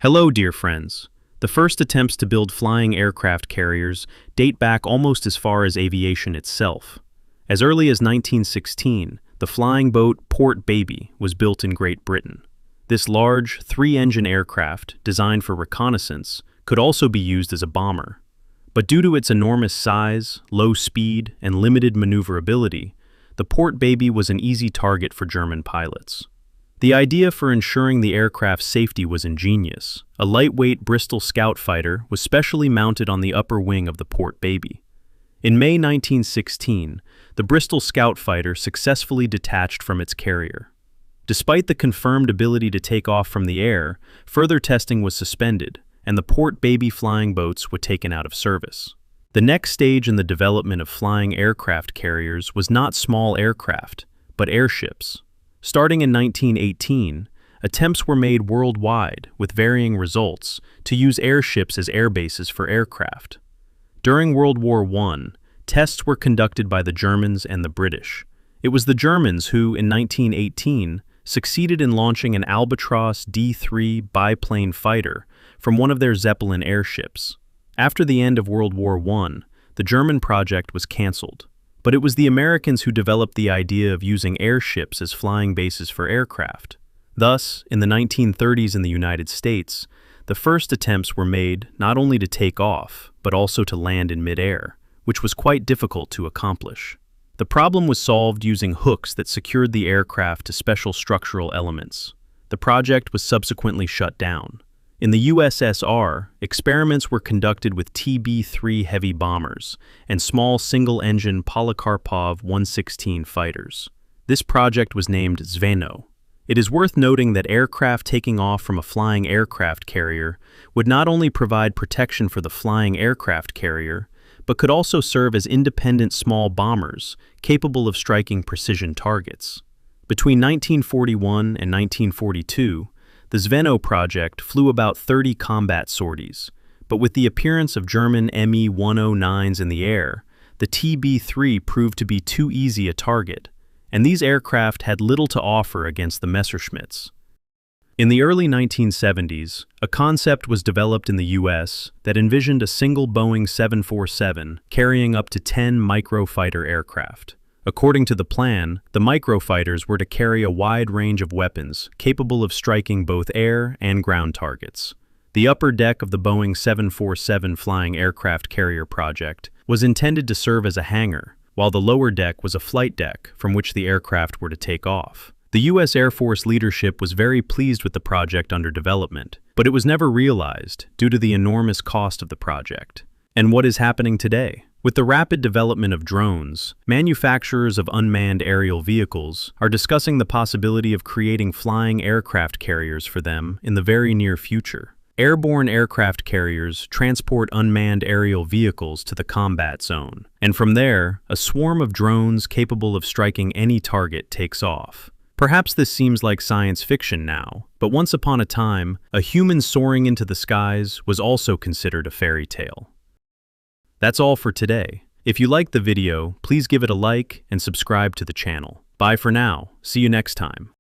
Hello, dear friends. The first attempts to build flying aircraft carriers date back almost as far as aviation itself. As early as 1916, the flying boat Porte Baby was built in Great Britain. This large, three-engine aircraft, designed for reconnaissance, could also be used as a bomber. But due to its enormous size, low speed, and limited maneuverability, the Porte Baby was an easy target for German pilots. The idea for ensuring the aircraft's safety was ingenious. A lightweight Bristol Scout fighter was specially mounted on the upper wing of the Porte Baby. In May 1916, the Bristol Scout fighter successfully detached from its carrier. Despite the confirmed ability to take off from the air, further testing was suspended, and the Porte Baby flying boats were taken out of service. The next stage in the development of flying aircraft carriers was not small aircraft, but airships. Starting in 1918, attempts were made worldwide, with varying results, to use airships as airbases for aircraft. During World War I, tests were conducted by the Germans and the British. It was the Germans who, in 1918, succeeded in launching an Albatros D.III biplane fighter from one of their Zeppelin airships. After the end of World War I, the German project was cancelled. But it was the Americans who developed the idea of using airships as flying bases for aircraft. Thus, in the 1930s in the United States, the first attempts were made not only to take off, but also to land in midair, which was quite difficult to accomplish. The problem was solved using hooks that secured the aircraft to special structural elements. The project was subsequently shut down. In the USSR, experiments were conducted with TB-3 heavy bombers and small single-engine Polikarpov 116 fighters. This project was named Zveno. It is worth noting that aircraft taking off from a flying aircraft carrier would not only provide protection for the flying aircraft carrier, but could also serve as independent small bombers capable of striking precision targets. Between 1941 and 1942, the Zveno project flew about 30 combat sorties, but with the appearance of German Me-109s in the air, the TB-3 proved to be too easy a target, and these aircraft had little to offer against the Messerschmitts. In the early 1970s, a concept was developed in the US that envisioned a single Boeing 747 carrying up to 10 microfighter aircraft. According to the plan, the microfighters were to carry a wide range of weapons capable of striking both air and ground targets. The upper deck of the Boeing 747 flying aircraft carrier project was intended to serve as a hangar, while the lower deck was a flight deck from which the aircraft were to take off. The U.S. Air Force leadership was very pleased with the project under development, but it was never realized due to the enormous cost of the project. And what is happening today? With the rapid development of drones, manufacturers of unmanned aerial vehicles are discussing the possibility of creating flying aircraft carriers for them in the very near future. Airborne aircraft carriers transport unmanned aerial vehicles to the combat zone, and from there, a swarm of drones capable of striking any target takes off. Perhaps this seems like science fiction now, but once upon a time, a human soaring into the skies was also considered a fairy tale. That's all for today. If you liked the video, please give it a like and subscribe to the channel. Bye for now. See you next time.